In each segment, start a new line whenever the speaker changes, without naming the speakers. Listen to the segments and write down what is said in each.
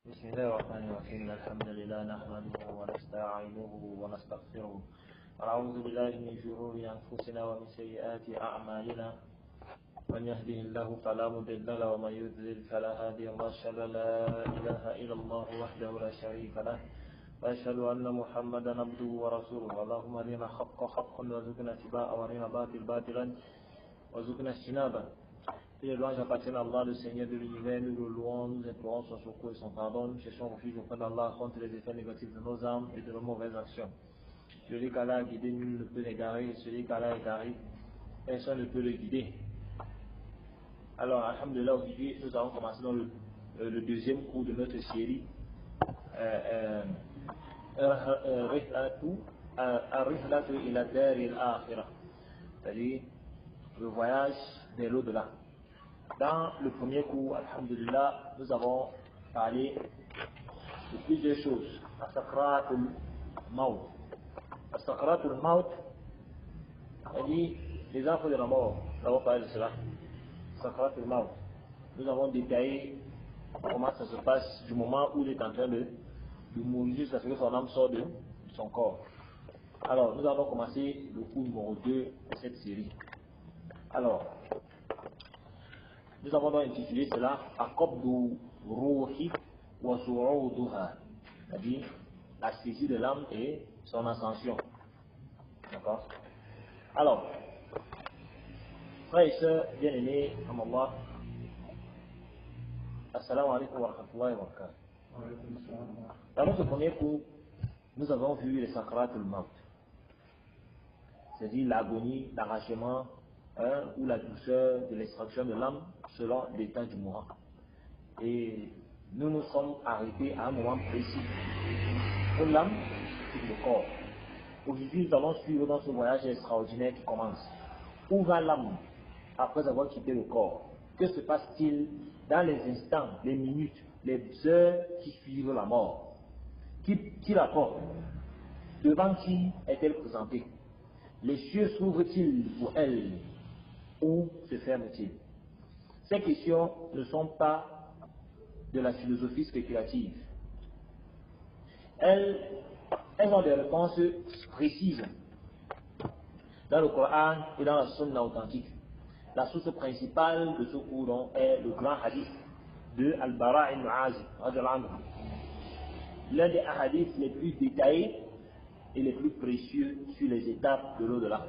بسم الله الرحمن الرحيم الحمد لله نحمده ونستعينه ونستغفره ونعوذ بالله من شرور أنفسنا ومن سيئات أعمالنا من يهده الله فلا مضل له ومن يضلل فلا هادي له أشهد أن لا إله إلا الله وحده لا شريك له وأشهد أن محمدا عبده ورسوله اللهم أرنا الحق حقا وارزقنا اتباعه وأرنا الباطل باطلا وارزقنا اجتنابه. Tous les louanges appartiennent à Allah, le Seigneur de l'univers. Nous le louons, nous implorons son secours et son pardon. Nous cherchons refuge auprès d'Allah contre les effets négatifs de nos âmes et de nos mauvaises actions. Celui qu'Allah a guidé, nul ne peut l'égarer. Et celui qu'Allah a égaré, personne ne peut le guider. Alors, alhamdulillah, aujourd'hui, nous allons commencer dans le deuxième cours de notre série. Ar-Rihlatu ila Dari al-Akhirah, c'est-à-dire le voyage vers l'au-delà. Dans le premier cours, alhamdulillah, nous avons parlé de plusieurs choses. As-Sakratul Maut. As-Sakratul Maut, c'est-à-dire les enfants de la mort. Nous avons parlé de cela. Sakratul Maut. Nous avons détaillé comment ça se passe du moment où il est en train de mourir jusqu'à ce que son âme sort de son corps. Alors, nous allons commencer le cours numéro 2 de cette série. Alors, nous avons donc intitulé cela Aqabdu Ruhi wa Su'uduha, c'est-à-dire la saisie de l'âme et son ascension. D'accord? Alors, frères et sœurs bien-aimés, Allah, assalamu alaikum wa rahmatullahi wa barakatuh. Dans notre premier cours, nous avons vu les sakratul maut, c'est-à-dire l'agonie, l'arrachement, ou la douceur de l'extraction de l'âme selon l'état du mourant. Et nous nous sommes arrêtés à un moment précis pour l'âme et le corps. Aujourd'hui, nous allons suivre dans ce voyage extraordinaire qui commence. Où va l'âme après avoir quitté le corps? Que se passe-t-il dans les instants, les minutes, les heures qui suivent la mort? Qui la porte? Devant qui est-elle présentée? Les cieux s'ouvrent-ils pour elle? Où se ferme-t-il? Ces questions ne sont pas de la philosophie spéculative. Elles ont des réponses précises dans le Coran et dans la Sunna authentique. La source principale de ce cours est le grand hadith de Al-Bara ibn Azib, l'un des hadiths les plus détaillés et les plus précieux sur les étapes de l'au-delà,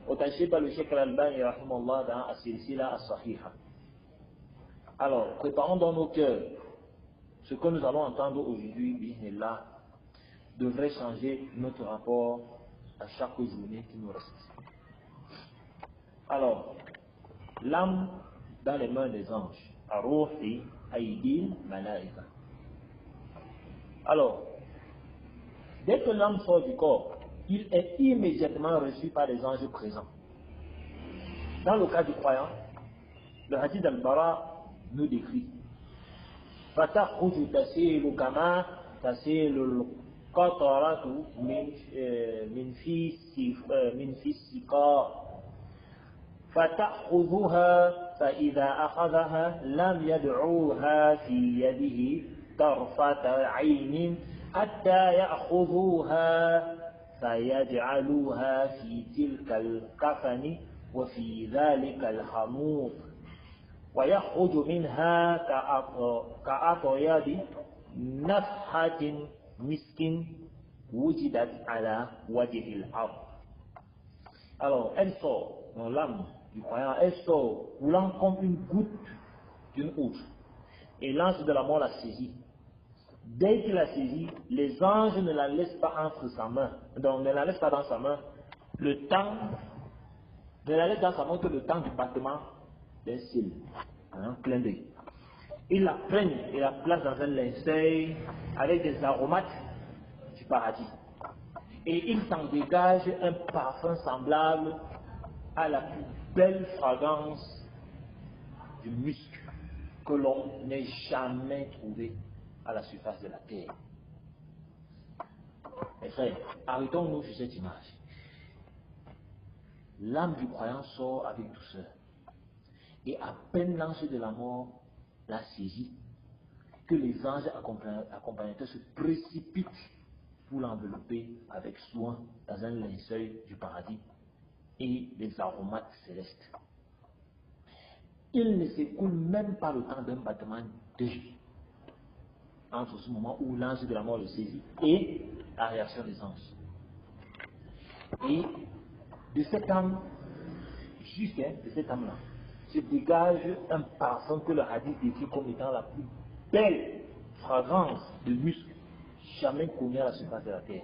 authentifié par le Cheikh Al-Albani rahimahullah dans As-Silsila As-Sahiha. Alors, préparons dans nos cœurs ce que nous allons entendre aujourd'hui, bismillah, devrait changer notre rapport à chaque journée qui nous reste. Alors, l'âme dans les mains des anges, Ar-Ruhi Aydil Malaika. Alors, dès que l'âme sort du corps, il est immédiatement reçu par les anges présents. Dans le cas du croyant, le hadith d'Al-Bara nous décrit فَتَخْرُجُ تَسِيلُ كَمَا تَسِيلُ الْقَطَرَةُ مِنْ فِي السِّقَاءِ فَتَأْخُذُهَا فَإِذَا أَخَذَهَا لَمْ يَدْعُوهَا فِي يَدِهِ طَرْفَةَ عَيْنٍ حَتَّى يَأْخُذُوهَا فيجعلوها في تلك الكفن وفي ذلك الخمور ويخرج منها كأطيب نفحة مسك وجدت على وجه الأرض. Alors, elle sort dans l'âme du croyant, elle sort roulant comme une goutte d'une outre. Et l'ange de la mort la saisit. Dès qu'il la saisit, les anges ne la laissent pas entre sa main. Donc, ne la laissent pas dans sa main. Le temps, ne la laisse dans sa main que le temps du battement d'un cil, un clin d'œil. Ils la prennent et la placent dans un linceul avec des aromates du paradis. Et il s'en dégage un parfum semblable à la plus belle fragrance du musc que l'on n'ait jamais trouvé à la surface de la terre. Mes frères, arrêtons-nous sur cette image. L'âme du croyant sort avec douceur. Et à peine l'ange de la mort la saisit, que les anges accompagnateurs se précipitent pour l'envelopper avec soin dans un linceul du paradis et les aromates célestes. Il ne s'écoule même pas le temps d'un battement d'œil entre ce moment où l'ange de la mort le saisit et la réaction des anges. Et de cette âme, juste de cette âme-là, se dégage un parfum que le hadith décrit comme étant la plus belle fragrance de musc jamais connue à la surface de la terre.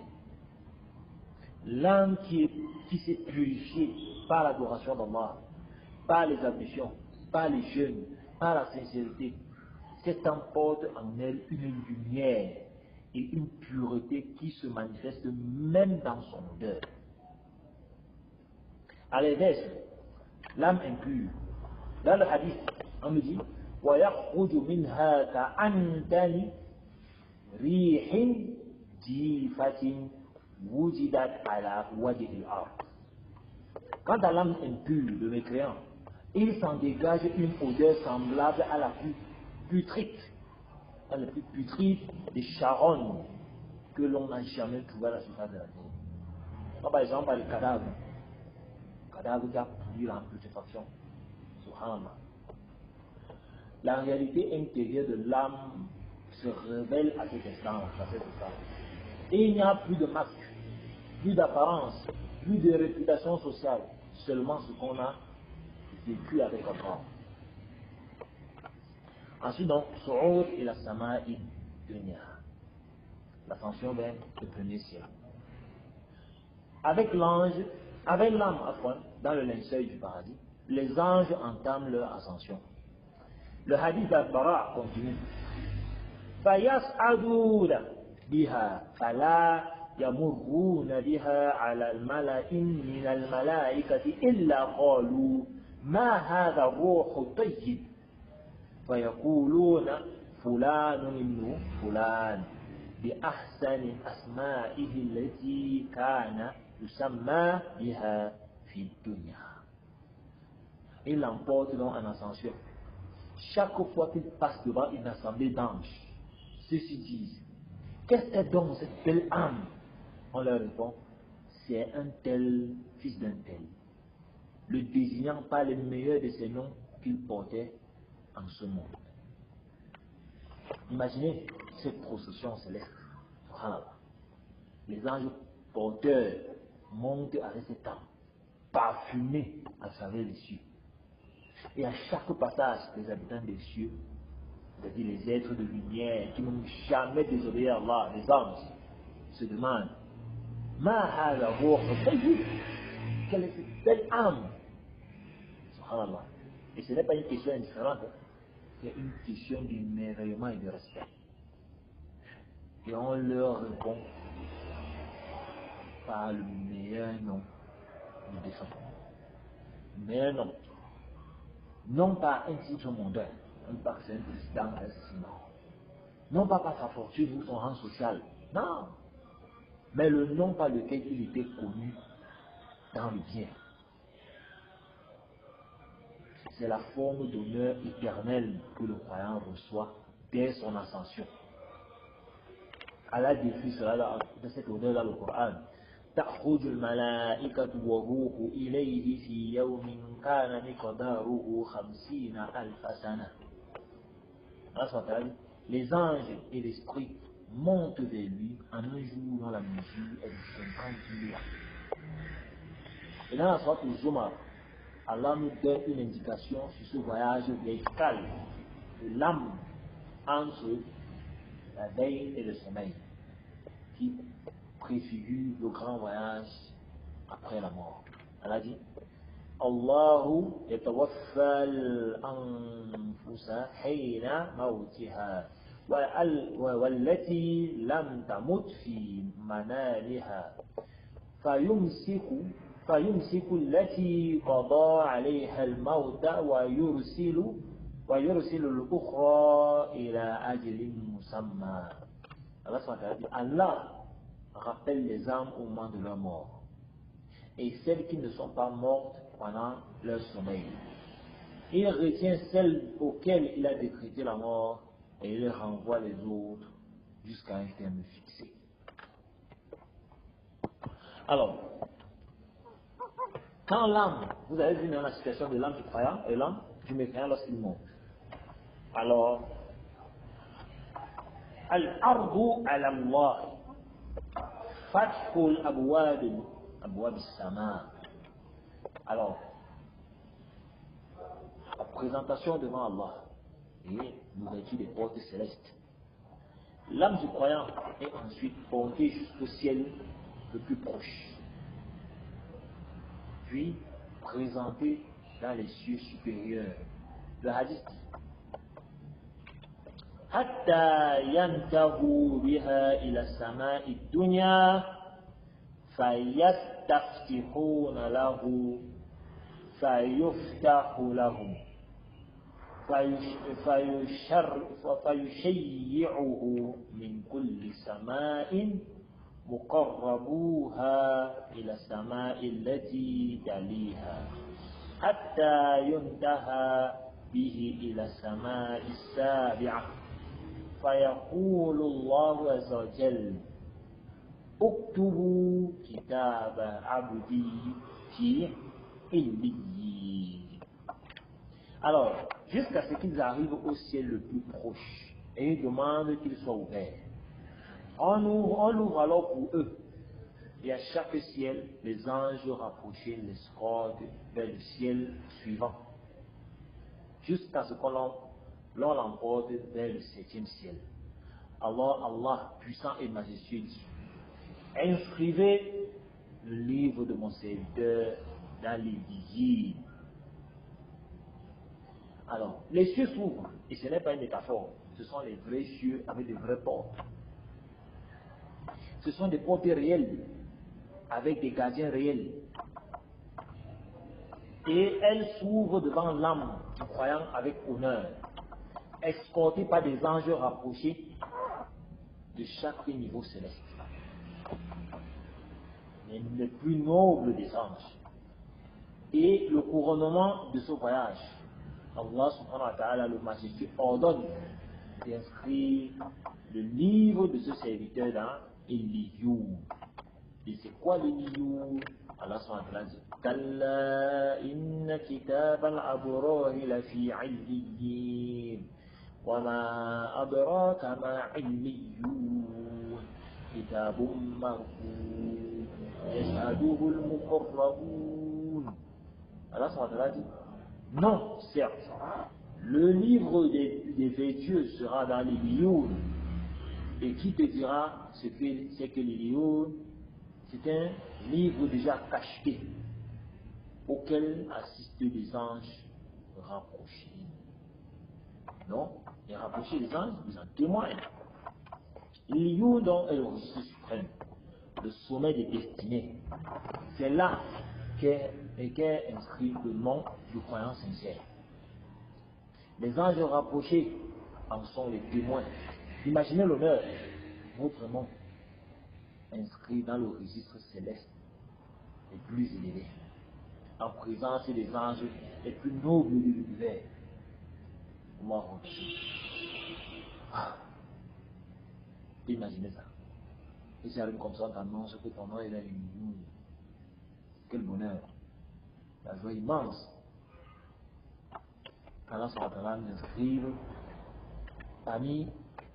L'âme qui s'est purifiée par l'adoration d'Allah, par les ablutions, par les jeûnes, par la sincérité, cette âme porte en elle une lumière et une pureté qui se manifeste même dans son odeur. À l'inverse, l'âme impure, dans le hadith, on me dit وَيَخْرُجُ مِنْهَا كَأَنْتَنِ رِيحٍ جِيفَةٍ وُجِدَتْ عَلَى وَجْهِ الْأَرْضِ. Quant à l'âme impure, le mécréant, il s'en dégage une odeur semblable à la plus putride, des charognes que l'on n'a jamais trouvé à la surface de la terre. Par exemple, le cadavre qui a pourri en putréfaction. Subhanallah. La réalité intérieure de l'âme se révèle à cet instant. Et il n'y a plus de masque, plus d'apparence, plus de réputation sociale, seulement ce qu'on a vécu avec Allah. Ensuite, donc, Su'ud et la Sama'i Dunya, l'ascension vers le premier ciel. Avec l'âme, dans le linceul du paradis, les anges entament leur ascension. Le hadith d'Al-Bara continue. فَيَسْعَدُونَ بِهَا فَلَا يَمُرُّونَ بِهَا عَلَى الْمَلَإٍ مِنَ الْمَلَائِكَةِ إِلَّا قَالُوا مَا هَذَا الرُّوحُ الطَّيِّبُ فَيَقُولُونَ فُلَانٌ ابْنُ فُلَانٍ بِأَحْسَنِ أَسْمَائِهِ الَّتِي كَانَ يُسَمَّى بِهَا فِي الدُّنْيَا. Il l'emporte donc en ascension. Chaque fois qu'il passe devant une assemblée d'anges, ceux-ci disent: qu'est-ce que donc cette belle âme? On leur répond: c'est un tel, fils d'un tel, le désignant par les meilleurs de ces noms qu'il portait en ce monde. Imaginez cette procession céleste. Voilà. Les anges porteurs montent avec cette âme, parfumée à travers les cieux. Et à chaque passage, les habitants des cieux, c'est-à-dire les êtres de lumière qui n'ont jamais désobéi à Allah, les anges, se demandent: Ma hada ruh tayyib, quelle est cette belle âme? Subhanallah. Et ce n'est pas une question indifférente, c'est une question d'émerveillement et de respect. Et on leur répond par le meilleur nom du défunt. Le meilleur nom. Non pas un titre mondain, un pas c'est un président, un sinon. Non pas par sa fortune ou son rang social, non. Mais le nom par lequel il était connu dans le bien. C'est la forme d'honneur éternelle que le croyant reçoit dès son ascension. Allah décrit cela de cette honneur dans le Coran. تخرج الملائكة والروح إليه في يوم كان مقداره 50,000 سنة. Les anges et l'esprit montent vers lui en un jour dont la mesure est de 50 000 ans. Et dans la soirée du Zumar, Allah nous donne une indication sur ce voyage vertical de l'âme entre la veille et le sommeil, qui préfigure le grand voyage après la mort. Allah dit: Allahu yatawaffa al-anfusa hina mawtiha wallati lam tamut fi manaliha فيمسك التي قضى عليها الموت ويرسل الأخرى إلى أجل مسمى. Allah rappelle les âmes au moment de leur mort et celles qui ne sont pas mortes pendant leur sommeil. Il retient celles auxquelles il a décrété la mort et il renvoie les autres jusqu'à un terme fixé. Alors, quand l'âme, vous avez vu dans la situation de l'âme du croyant et l'âme du mécréant lorsqu'il monte. Alors, al-ardu ala Allah, fathul abwab as-sama. Alors, la présentation devant Allah et l'ouverture des portes célestes. L'âme du croyant est ensuite portée jusqu'au ciel le plus proche, puis présentée dans les cieux supérieurs. Le hadith dit حتى ينتهوا بها إلى السماء الدنيا فيستفتحون له فيفتح لهم فيشيعه من كل سماء مقربوها إلى السماء التي تليها حتى ينتهى به إلى السماء السابعة فيقول الله عز وجل اكتبوا كتاب عبدي في عليين. Alors, jusqu'à ce qu'ils arrivent au ciel le plus proche et ils demandent qu'il soit ouvert. On ouvre alors pour eux. Et à chaque ciel, les anges rapprochés l'escortent vers le ciel suivant. Jusqu'à ce qu'on l'emporte vers le 7e ciel. Alors Allah, puissant et majestueux, dit: inscrivez le livre de mon serviteur dans les vigiles. Alors, les cieux s'ouvrent, et ce n'est pas une métaphore, ce sont les vrais cieux avec de vraies portes. Ce sont des portes réelles, avec des gardiens réels. Et elles s'ouvrent devant l'âme du croyant avec honneur, escortées par des anges rapprochés de chaque niveau céleste. Mais le plus noble des anges. Et le couronnement de ce voyage, Allah subhanahu wa ta'ala, le majestueux, ordonne d'inscrire le livre de ce serviteur dans Illiyoun. Et c'est quoi l'Illiyoun? Allah subhanahu wa ta'ala dit: Kalla inna kitab al-abrari lafi illiyin. Wa ma adraka ma illiyoun. Kitabun marqum. Yashhaduhu al-muqarrabun. Allah subhanahu wa ta'ala dit: non, certes, le livre des vertueux sera dans l'Illiyoun. Et qui te dira ce que c'est que l'Illiyoun? C'est un livre déjà cacheté auquel assistent des anges rapprochés. Non, les rapprochés des anges, ils en témoignent. L'Illiyoun donc est le registre suprême, le sommet des destinées. C'est là qu'est inscrit le nom du croyant sincère. Les anges rapprochés en sont les témoins. Imaginez l'honneur, votre nom inscrit dans le registre céleste les plus élevés, en présence des anges les plus nobles de l'univers. Imaginez ça. Et ça arrive comme ça, t'annonce que ton nom est là, quel bonheur, la joie immense. Allah nous inscrive parmi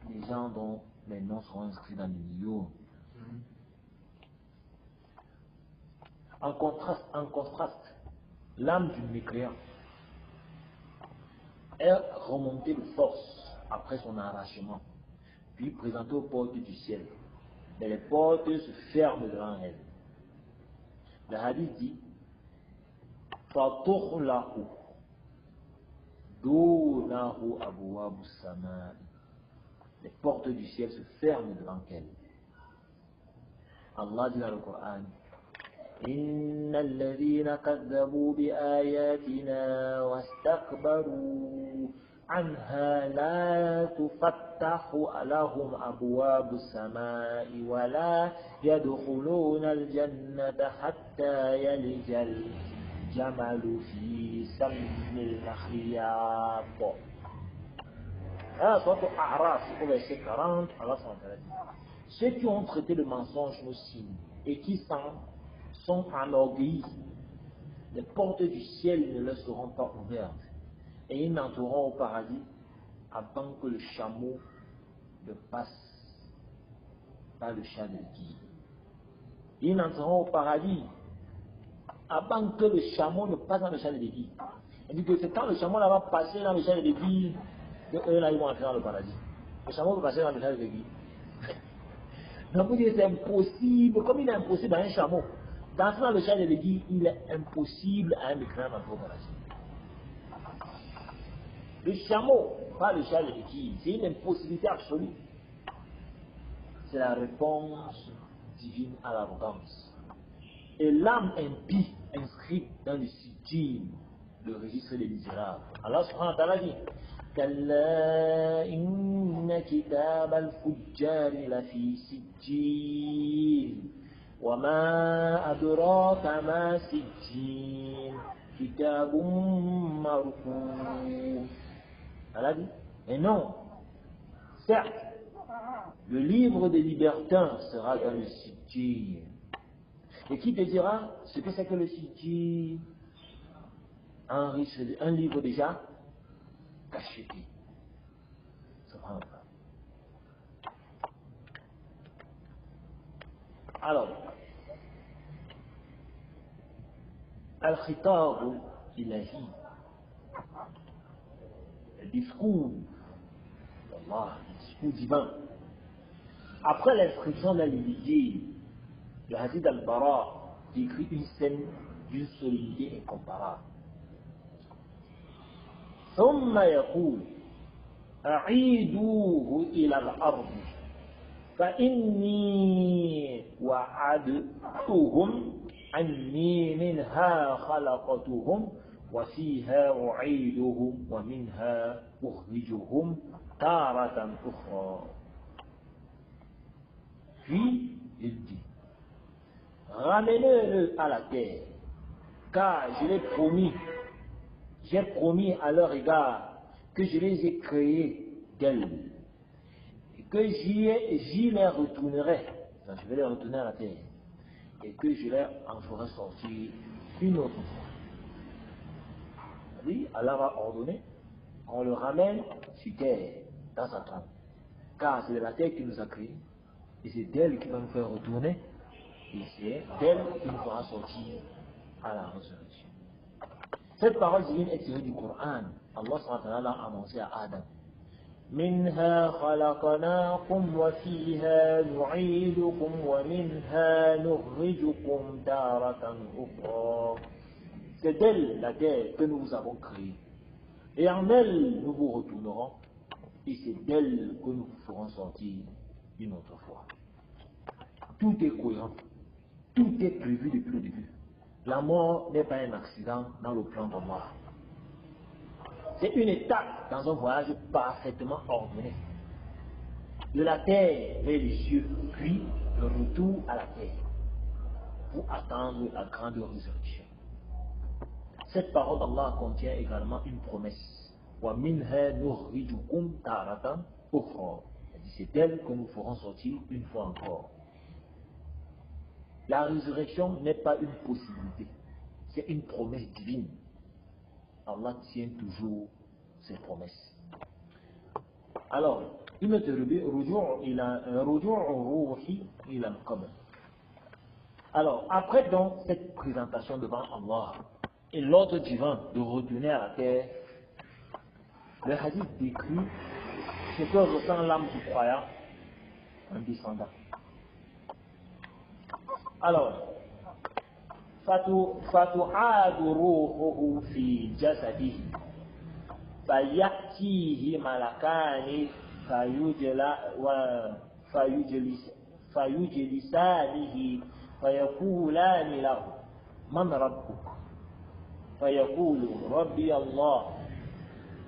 les gens dont les noms seront inscrits dans les millions. En contraste, l'âme du mécréant est remontée de force après son arrachement, puis présentée aux portes du ciel. Mais les portes se ferment devant elle. Le hadith dit: Fatukhlahu dunahu abwabu sama. Les portes du ciel se ferment devant elle. Allah dit dans le Coran: إن الذين كذبوا بآياتنا واستكبروا عنها لا تفتح لهم أبواب السماء ولا يدخلون الجنة حتى يلج الجمل في سم الخياط Ah, soit au Araf, au verset 40, Allah dit. Ceux qui ont traité le mensonge nos signes et qui sont enorgueillis, les portes du ciel ne leur seront pas ouvertes et ils n'entreront au paradis avant que le chameau ne passe par le champ de l'aiguille. Ils n'entreront au paradis avant que le chameau ne passe dans le champ de l'aiguille. Il dit que c'est quand le chameau là va passer dans le champ de l'aiguille que eux là ils vont entrer dans le paradis. Le chameau va passer dans le champ de l'aiguille. Donc vous dites c'est impossible, comme il est impossible à un chameau d'entrer dans le champ de l'aiguille, il est impossible à un mécréant d'entrer au paradis. Le chameau, pas le champ de l'aiguille, c'est une impossibilité absolue. C'est la réponse divine à l'arrogance. Et l'âme impie inscrite dans le sijil, le registre des misérables. Allah subhanahu wa ta'ala dit كلا إن كتاب الفجار لفي سجين وما أدراك ما سجين كتاب مرقوم. Allah dit, et non, certes, le livre des libertins sera dans le sijil. Et qui te dira ce que c'est que le sijil? Un livre déjà cacheté. Alors, Al-Khitab Ilahi, le discours d'Allah, le discours divin. Après l'inscription dans l'Injil, le hadith al-Bara décrit une scène d'une solidité incomparable. ثم يقول أعيدوه إلى الأرض فإني وعدتهم أني منها خلقتهم وفيها أعيدهم ومنها أخرجهم تارة أخرى. Puis il dit, ramenez-le à la terre, car je l'ai promis. J'ai promis à leur égard que je les ai créés d'elles et que j'y les retournerai. Enfin, je vais les retourner à la terre et que je les en ferai sortir une autre fois. Allah va ordonner qu'on le ramène sur terre, dans sa tombe. Car c'est de la terre qui nous a créés et c'est d'elle qui va nous faire retourner et c'est d'elle qui nous fera sortir à la résurrection. Cette parole divine est tirée du Coran. Allah s.a.w. l'a annoncé à Adam. Minha khalaqnakum wa fiha nu'idukum wa minha nukhrijukum taratan ukhra. C'est d'elle la terre que nous avons créée. Et en elle nous vous retournerons. Et c'est d'elle que nous vous ferons sortir une autre fois. Tout est cohérent. Tout est prévu depuis le début. La mort n'est pas un accident dans le plan d'Allah. C'est une étape dans un voyage parfaitement ordonné. De la terre vers les cieux, puis le retour à la terre, pour attendre la grande résurrection. Cette parole d'Allah contient également une promesse. C'est d'elle que nous ferons sortir une fois encore. La résurrection n'est pas une possibilité, c'est une promesse divine. Allah tient toujours ses promesses. Alors, il me dit alors, après donc cette présentation devant Allah et l'ordre divin de retourner à la terre, le hadith décrit ce que ressent l'âme du croyant en descendant. Alors, فتعاد روحه في جسده فيأتيه ملكان فيجلسانه فيقولان له من ربك فيقول ربي الله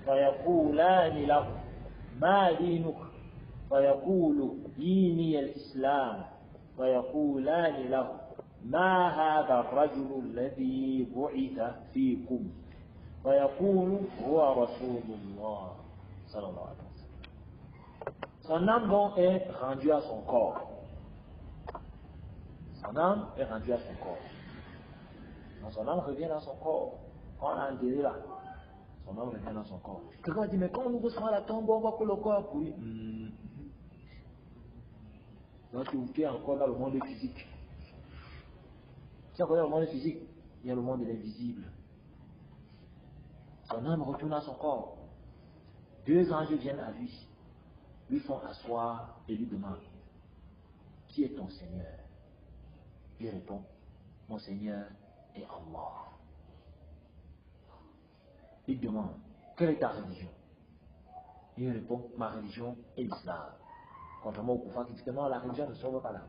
فيقولان له ما دينك فيقول ديني الإسلام فيقولان له ما هذا الرجل الذي بعث فيكم فيقول هو رسول الله صلى الله عليه وسلم. Son âme donc est rendue à son corps. Son âme est rendue à son corps. Donc son âme revient dans son corps. Quand on a enterré là, son âme revient dans son corps. Quelqu'un dit, mais quand on ouvre souvent la tombe, on voit que le corps a pourri. Donc tu es encore dans le monde physique. Tu es encore dans le monde physique, il y a le monde de l'invisible. Son âme retourne à son corps. 2 anges viennent à lui font asseoir et lui demandent, qui est ton Seigneur? Il répond, mon Seigneur est Allah. Il demande, quelle est ta religion? Il répond, ma religion est l'islam. Contrairement au Koufar qui dit que non, la religion ne sauve pas l'âme.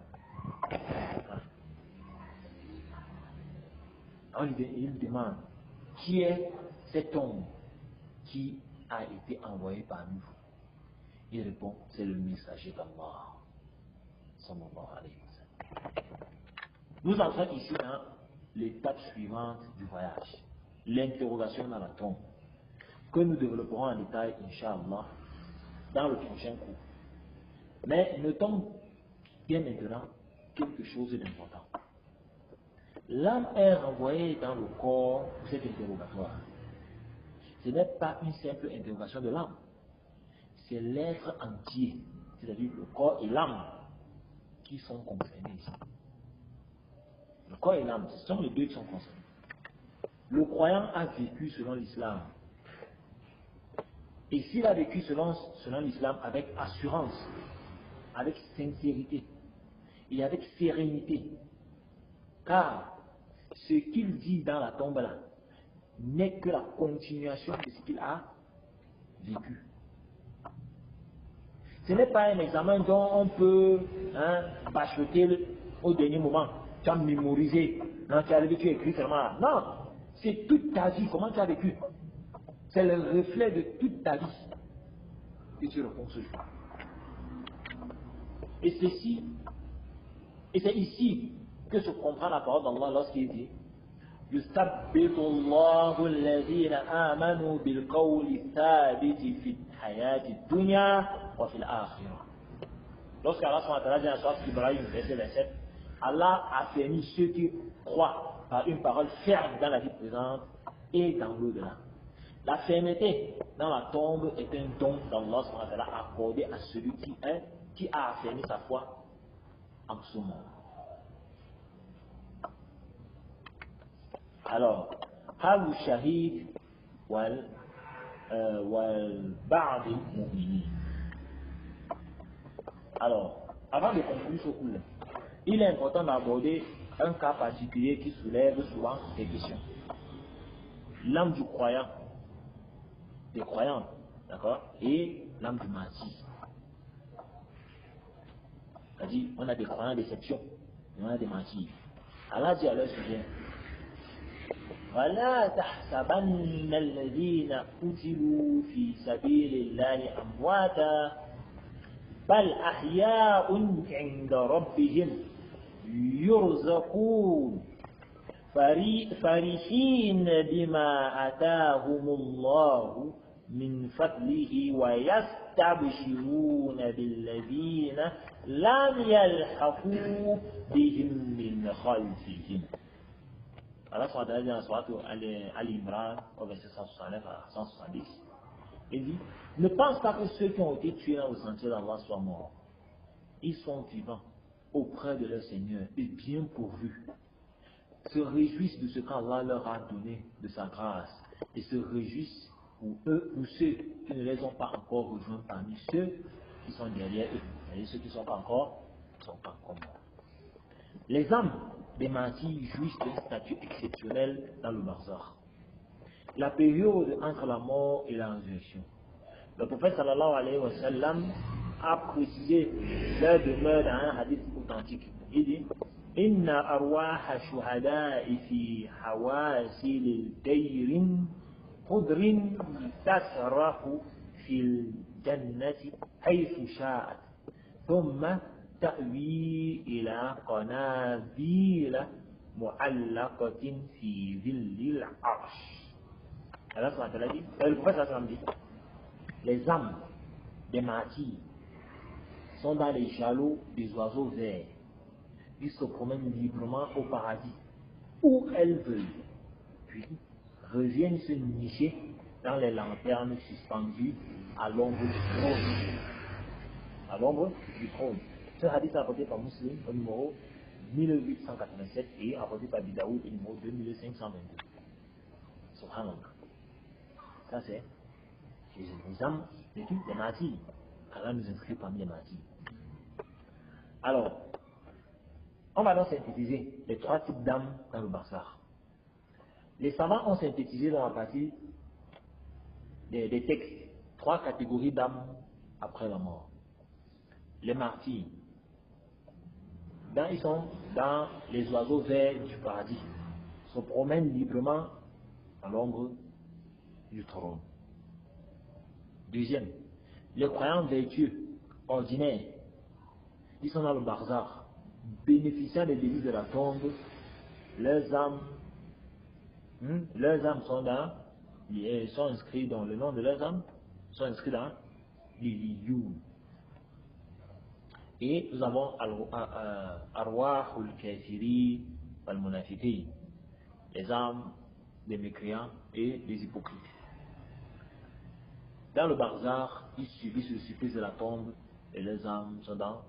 Alors il demande, qui est cet homme qui a été envoyé parmi vous? Il répond, c'est le messager d'Allah. Nous entrons ici dans l'étape suivante du voyage, l'interrogation dans la tombe, que nous développerons en détail, Inch'Allah, dans le prochain cours. Mais notons bien maintenant quelque chose d'important. L'âme est renvoyée dans le corps pour cet interrogatoire. Ce n'est pas une simple interrogation de l'âme, c'est l'être entier, c'est-à-dire le corps et l'âme, qui sont concernés ici. Le corps et l'âme, ce sont les deux qui sont concernés. Le croyant a vécu selon l'islam. Et s'il a vécu selon l'islam avec assurance, avec sincérité et avec sérénité, car ce qu'il dit dans la tombe là n'est que la continuation de ce qu'il a vécu. Ce n'est pas un examen dont on peut bachoter au dernier moment. Tu as mémorisé, tu as vécu, tu as écrit seulement là. Non, c'est toute ta vie, comment tu as vécu. C'est le reflet de toute ta vie que tu réponds ce jour. Et c'est ici que se comprend la parole d'Allah lorsqu'il dit يثبت الله الذين آمنوا بالقول الثابت في الحياة الدنيا وفي الآخرة. Lorsque Allah SWT dit à Sourate Ibrahim, verset 27, Allah a affermi ceux qui croient par une parole ferme dans la vie présente et dans l'au-delà. La fermeté dans la tombe est un don d'Allah SWT accordé à celui qui a affermi sa foi en ce monde. Alors, هذا الشهيد والبعض المؤمنين. Alors, avant de conclure ce cours, il est important d'aborder un cas particulier qui soulève souvent des questions. L'âme du croyant, des croyants, d'accord, et l'âme du martyr. C'est-à-dire, on a des croyants d'exception, et on a des martyrs. Allah dit à leur sujet, ولا تحسبن الذين قتلوا في سبيل الله أمواتا بل أحياء عند ربهم يرزقون فرحين بما آتاهم الله من فضله ويستبشرون بالذين لم يلحقوا بهم من خلفهم. Allah SWT dit dans la sourate Al-Imran, au verset 169 à 170, il dit, ne pense pas que ceux qui ont été tués dans le sentier d'Allah soient morts. Ils sont vivants auprès de leur Seigneur et bien pourvus. Se réjouissent de ce qu'Allah leur a donné de sa grâce et se réjouissent pour eux ou ceux qui ne les ont pas encore rejoints parmi ceux qui sont derrière eux. C'est-à-dire ceux qui ne sont pas encore morts. Les âmes des martyrs jouissent d'un statut exceptionnel dans le barzakh. La période entre la mort et la résurrection. Le prophète sallallahu alayhi wa sallam a précisé leur demeure dans un hadith authentique. Il dit Inna arwaha shuhada'i fi hawasil dayrin qudrin tasrahu fil jannati haythu sha'at thumma تأوي إلى قناديل معلقة في ظل العرش. Allah dit, le prophète dit, les âmes des martyrs sont dans les jaloux des oiseaux verts. Ils se promènent librement au paradis, où elles veulent, puis reviennent se nicher dans les lanternes suspendues à l'ombre du trône. À l'ombre du trône. Ce hadith est apporté par Muslim au numéro 1887 et apporté par Bidaoud au numéro 2522. Subhanallah. Ça c'est les âmes des martyrs. Allah nous inscrit parmi les martyrs. Alors, on va donc synthétiser les trois types d'âmes dans le barzakh. Les savants ont synthétisé dans la partie des textes trois catégories d'âmes après la mort. Les martyrs, ils sont dans les oiseaux verts du paradis, se promènent librement à l'ombre du trône. Deuxième, les croyants vertueux, ordinaires, ils sont dans le barzakh, bénéficiant des délices de la tombe, leurs âmes sont inscrits dans le nom de leurs âmes, sont inscrits dans l'Iliyoun. Et nous avons Arwahul Kafiri wal Munafiqin, les âmes des mécréants et des hypocrites. Dans le barzakh, ils subissent le supplice de la tombe et leurs âmes sont dans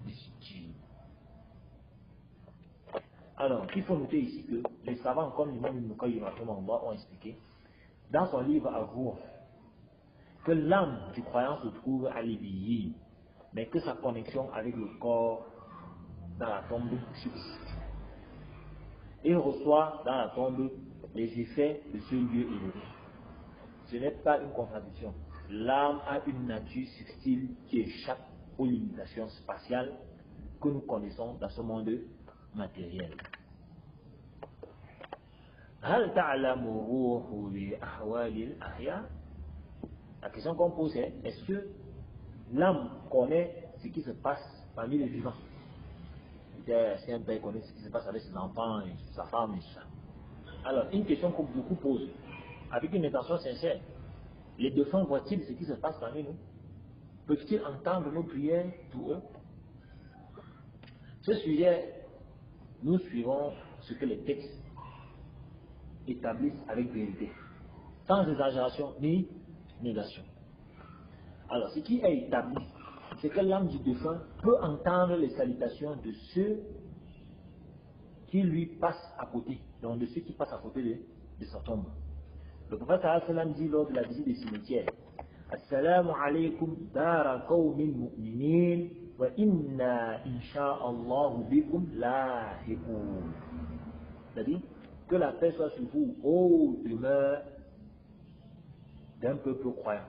les sujets. Alors, il faut noter ici que les savants, comme l'imam Ibn Qayyim ont expliqué, dans son livre Avour, que l'âme du croyant se trouve à l'Ibiyi, mais que sa connexion avec le corps dans la tombe subsiste. Il reçoit dans la tombe les effets de ce lieu élevé. Ce n'est pas une contradiction. L'âme a une nature subtile qui échappe aux limitations spatiales que nous connaissons dans ce monde matériel. La question qu'on pose est, est-ce que l'âme connaît ce qui se passe parmi les vivants? Si un père connaît ce qui se passe avec ses enfants, et sa femme et ça. Alors, une question que beaucoup posent, avec une intention sincère, les défunts voient-ils ce qui se passe parmi nous? Peuvent-ils entendre nos prières pour eux? Ce sujet, nous suivons ce que les textes établissent avec vérité, sans exagération ni négation. Alors, ce qui est établi, c'est que l'âme du défunt peut entendre les salutations de ceux qui lui passent à côté, donc de ceux qui passent à côté de sa tombe. Le prophète sallam dit lors de la visite des cimetières, Assalamu alaikum dara qawmin mu'minin wa inna insha'Allahu bikum lahiqun. C'est-à-dire que la paix soit sur vous, ô demeure d'un peuple croyant.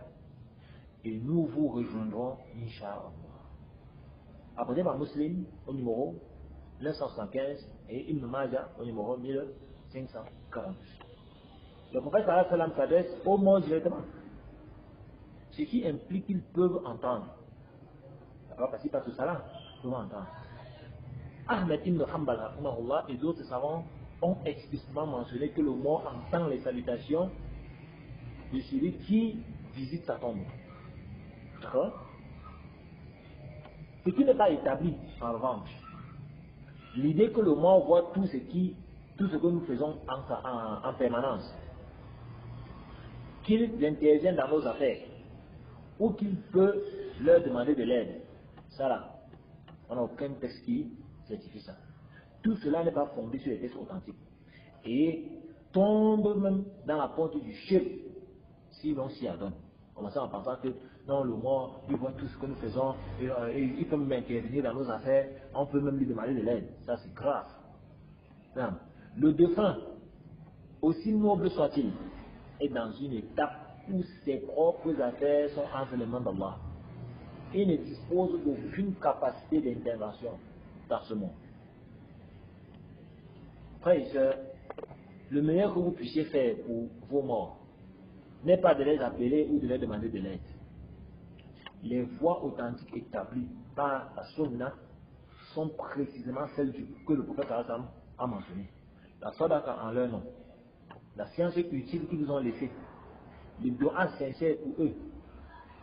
Et nous vous rejoindrons, Inch'Allah. Apporté par Muslim au numéro 975 et Ibn Majah au numéro 1540. Le prophète sallam s'adresse aux morts directement, ce qui implique qu'ils peuvent entendre. Alors, parce qu'il passe au salam, ils peuvent entendre. Ahmed ibn Hanbal et d'autres savants ont explicitement mentionné que le mort entend les salutations de celui qui visite sa tombe. D'accord? Ce qui n'est pas établi, en revanche, l'idée que le mort voit tout ce que nous faisons en permanence, qu'il intervient dans nos affaires, ou qu'il peut leur demander de l'aide, ça là, on n'a aucun texte qui certifie ça. Tout cela n'est pas fondé sur les textes authentiques. Et tombe même dans la porte du shirk, si l'on s'y adonne. Commençons en pensant que non, le mort, il voit tout ce que nous faisons, et il peut même intervenir dans nos affaires, on peut même lui demander de l'aide. Ça, c'est grave. Non. Le défunt, aussi noble soit-il, est dans une étape où ses propres affaires sont entre les mains d'Allah. Il ne dispose d'aucune capacité d'intervention dans ce monde. Frères et sœurs, le meilleur que vous puissiez faire pour vos morts n'est pas de les appeler ou de leur demander de l'aide. Les voies authentiques établies par la Sunna sont précisément celles que le prophète a mentionnées. La sadaqa en leur nom, la science utile qu'ils vous ont laissée, les doigts sincères pour eux,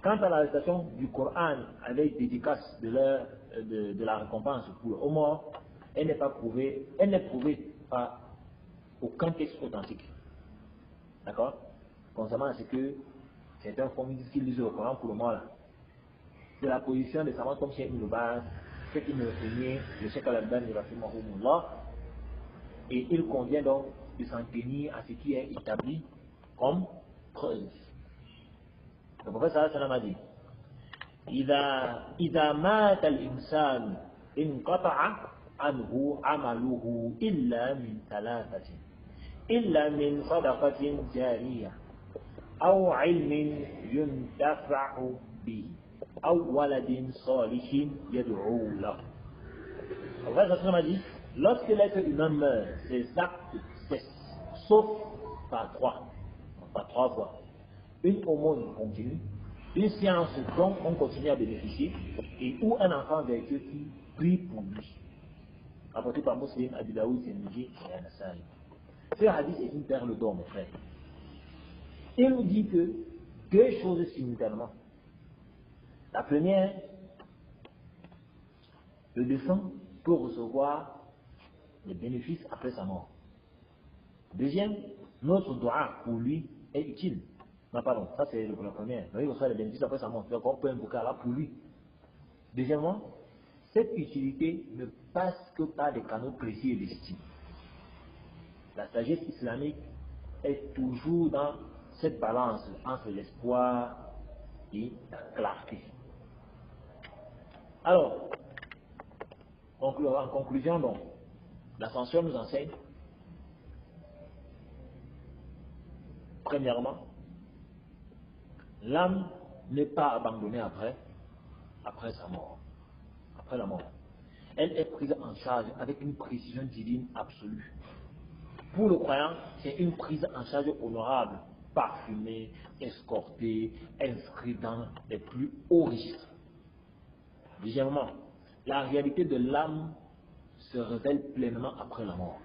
Quant à la récitation du Coran avec dédicace de la récompense pour le mort, elle n'est prouvée par aucun texte authentique. D'accord? Concernant ce que certains font qu'ils lisent le Coran pour le mort là. C'est la position des savants comme Cheikh Ibn Baz, Cheikh Ibn Taymiyyah, le Cheikh Al-Albani, et il convient donc de s'en tenir à ce qui est établi comme preuve. Le prophète sallallahu alayhi wa sallam a dit إذا مات الإنسان انقطع عنه عمله إلا من ثلاثة إلا من صدقة جارية أو علم ينتفع به أو ولد صالح يدعو له. Le prophète sallallahu alayhi wa sallam a dit lorsque l'être humain meurt, ses actes cessent, sauf par trois fois. Une aumône continue, une science dont on continue à bénéficier, et ou un enfant vertueux qui prie pour lui. Rapporté par Muslim, Abu Daoud, Tirmidhi et An-Nasa'i. Ce hadith est une perle d'or, mon frère. Il nous dit que deux choses simultanément. La première, le défunt peut recevoir les bénéfices après sa mort. Deuxième, notre doua pour lui est utile. Non, pardon, ça c'est la première. Il reçoit les bénéfices après sa mort. Donc on peut invoquer Allah pour lui. Deuxièmement, cette utilité ne passe que par des canaux précis et légitimes. La sagesse islamique est toujours dans cette balance entre l'espoir et la clarté. Alors, en conclusion donc, l'ascension nous enseigne, premièrement, l'âme n'est pas abandonnée après sa mort, après la mort. Elle est prise en charge avec une précision divine absolue. Pour le croyant, c'est une prise en charge honorable, parfumée, escortée, inscrite dans les plus hauts registres. Deuxièmement, la réalité de l'âme se révèle pleinement après la mort.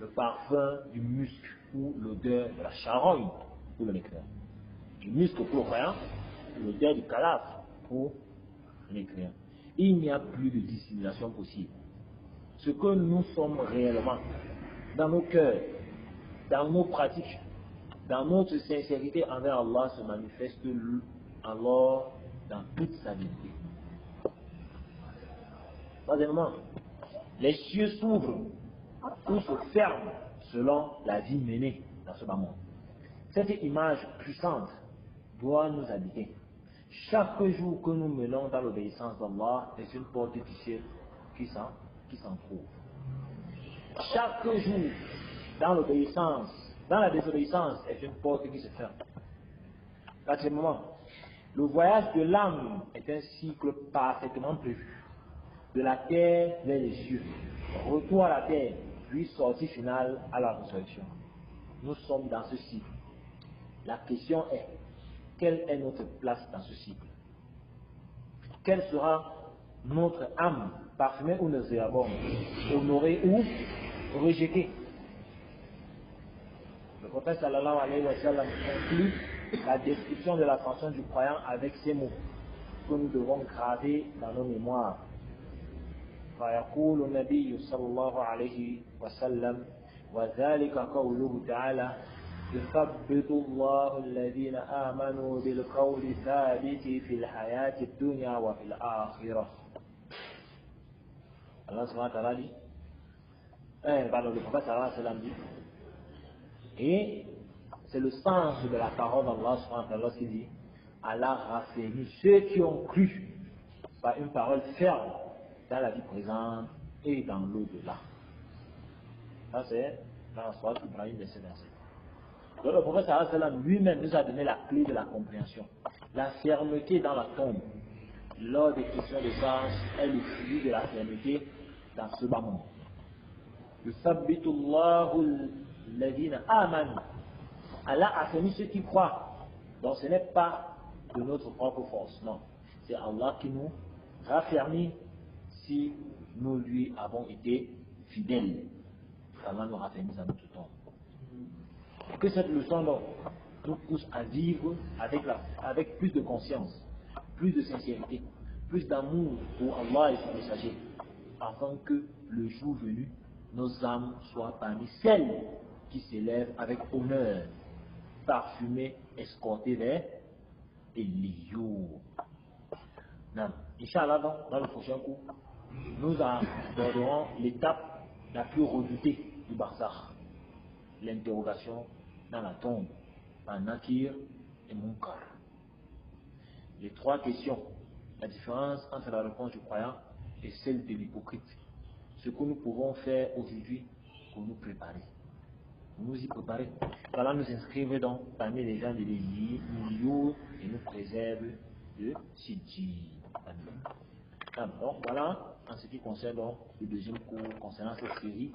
Le parfum du musc ou l'odeur de la charogne pour le mécréant. Du musc pour le croyant, l'odeur du cadavre pour le mécréant. Il n'y a plus de dissimulation possible. Ce que nous sommes réellement, dans nos cœurs, dans nos pratiques, dans notre sincérité envers Allah se manifeste alors dans toute sa vérité. Troisièmement, les cieux s'ouvrent ou se ferment selon la vie menée dans ce bas monde. Cette image puissante doit nous habiter. Chaque jour que nous menons dans l'obéissance d'Allah est une porte du ciel qui s'en trouve. Chaque jour dans la désobéissance est une porte qui se ferme. Quatrièmement, le voyage de l'âme est un cycle parfaitement prévu. De la terre vers les cieux, retour à la terre, puis sortie finale à la résurrection. Nous sommes dans ce cycle. La question est, quelle est notre place dans ce cycle? Quelle sera notre âme, parfumée ou nauséabonde, honorée ou rejetée? Le prophète sallallahu alayhi wa sallam conclut la description de l'ascension du croyant avec ces mots que nous devons graver dans nos mémoires. فيقول النبي صلى الله عليه وسلم وذلك قوله تعالى يثبت الله الذين آمنوا بالقول الثابت في الحياة الدنيا وفي الآخرة. Allah subhanahu wa ta'ala dit, le prophète sallallahu alayhi wa sallam dit, et c'est le sens de la parole d'Allah subhanahu wa ta'ala lorsqu'il dit Allah raffermit ceux qui ont cru par une parole ferme dans la vie présente et dans l'au-delà. Ça c'est dans la sourate Ibrahim verset 27. Donc le prophète sallallahu alayhi wa sallam lui-même nous a donné la clé de la compréhension. La fermeté dans la tombe, lors des questions de sens, est le fruit de la fermeté dans ce bas monde. يثبت الله الذين آمنوا. Allah a fermé ceux qui croient. Donc ce n'est pas de notre propre force, non. C'est Allah qui nous raffermit si nous lui avons été fidèles. Allah nous raffermit à notre tombe. Que cette leçon donc nous pousse à vivre avec plus de conscience, plus de sincérité, plus d'amour pour Allah et son messager, afin que le jour venu, nos âmes soient parmi celles qui s'élèvent avec honneur, parfumées, escortées vers Eliou. Inch'Allah, dans le prochain cours, nous aborderons l'étape la plus redoutée du barzakh, l'interrogation dans la tombe par Nakir et Munkar. Les trois questions, la différence entre la réponse du croyant et celle de l'hypocrite. Ce que nous pouvons faire aujourd'hui pour nous préparer. Pour nous y préparer. Voilà, nous inscrivons donc parmi les gens de l'Eliou et nous préserve de Sidji. Donc voilà, en ce qui concerne donc, le deuxième cours concernant cette série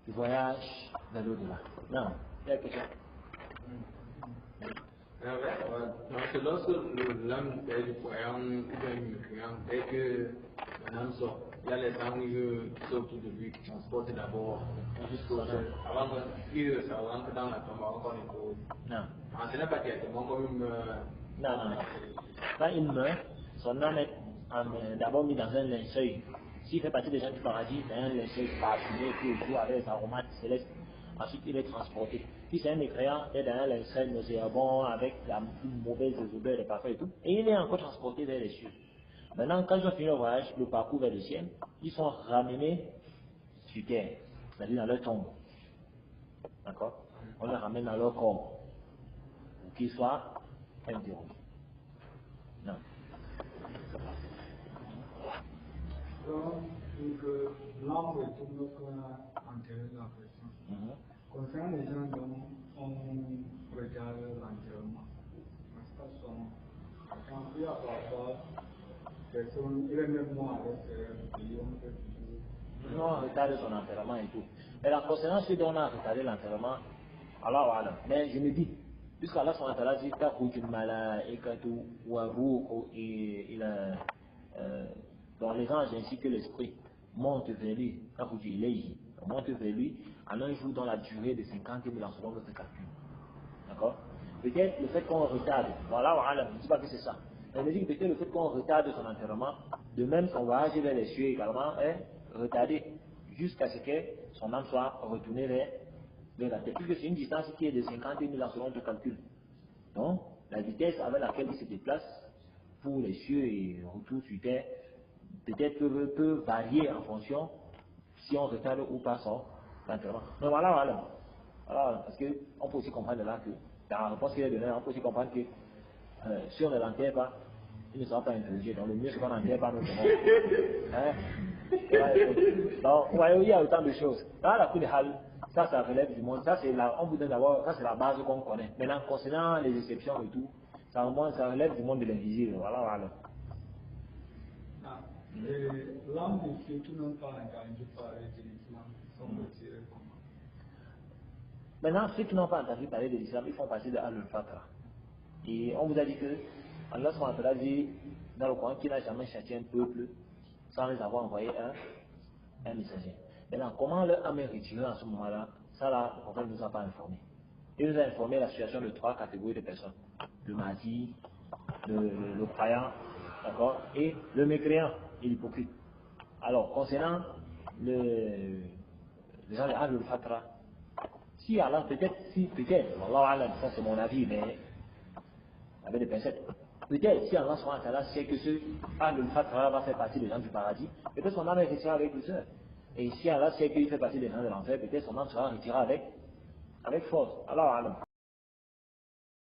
du voyage vers l'au-delà. Non, il y a quelque chose.
Donc c'est lorsque l'âme est du croyant ou du croyant, dès que l'âme sort, il y a les âmes qui sont autour de lui, qui transportent d'abord jusqu'au sol. Avant que ça rentre dans la tombe, encore une fois.
Non.
Ce n'est pas directement comme une...
Non. Quand il meurt, son âme est d'abord mis dans un linceul. S'il fait partie des gens du paradis, il y a un linceul parfumé qui est autour avec des aromates célestes. Ensuite, il est transporté. Si c'est un mécréant, il est dans un linceul nauséabond avec la plus mauvaise odeur, les parfums et tout. Et il est encore transporté vers les cieux. Maintenant, quand ils ont fini le voyage, le parcours vers le ciel, ils sont ramenés sur terre, c'est-à-dire dans leur tombe. D'accord? On les ramène dans leur corps pour qu'ils soient interrogés. Non.
Donc, l'âme retourne lorsqu'on a enterré la personne. Concernant les gens dont on regarde l'enterrement, quand il y a parfois personne, il est même mort avec ses millions de
nous on retarde son enterrement et tout. Mais la concernant ceux dont on a retardé l'enterrement, alors voilà. Mais je me dis, puisqu'Allah Allah son enterrement dit dans les anges ainsi que l'esprit monte vers lui, monte vers lui en un jour dans la durée de 50 000 ans selon notre calcul. D'accord? Peut-être le fait qu'on retarde, voilà, je ne dis pas que c'est ça. Mais je dis que peut-être le fait qu'on retarde son enterrement, de même son voyage vers les cieux également est retardé jusqu'à ce que son âme soit retournée vers la terre. Puisque c'est une distance qui est de 50 000 ans selon notre calcul. Donc, la vitesse avec laquelle il se déplace pour les cieux et le retour sur terre, peut-être peut varier en fonction si on retarde ou pas son enterrement. Mais voilà. Parce qu'on peut aussi comprendre là que, dans la réponse qu'il a donnée, on peut aussi comprendre que si on ne l'enterre pas, il ne sera pas interrogé. Donc le mieux c'est qu'on n'enterre pas nos morts. Donc, vous voyez, il y a autant de choses. Dans la coup de hal, ça relève du monde. Ça, on vous donne d'abord, ça c'est la base qu'on connaît. Maintenant, concernant les exceptions et tout, ça relève du monde de l'invisible. Voilà.
L'âme de ceux qui n'ont pas entendu parler de l'islam sont retirés comment?
Maintenant, ceux qui n'ont pas entendu parler de l'islam, ils font partie de Al-Fatra. Et on vous a dit que Allah SWT dit dans le Coran qu'il n'a jamais châtié un peuple sans les avoir envoyé un messager. Maintenant, comment leur âme est retirée en ce moment-là, ça là, le prophète ne nous a pas informé. Il nous a informé de la situation de trois catégories de personnes. Le mahdi, le croyant, d'accord, et le mécréant et l'hypocrite. Alors, concernant les gens de Al-Fatra, si Allah, peut-être, Allah, ça c'est mon avis, mais avec des pincettes. Peut-être si Allah sait que ce Al-Fatra va faire partie des gens du paradis, peut-être son âme est retirée avec douceur. Et si Allah sait qu'il fait partie des gens de l'enfer, peut-être son âme sera retirée avec force. Allah.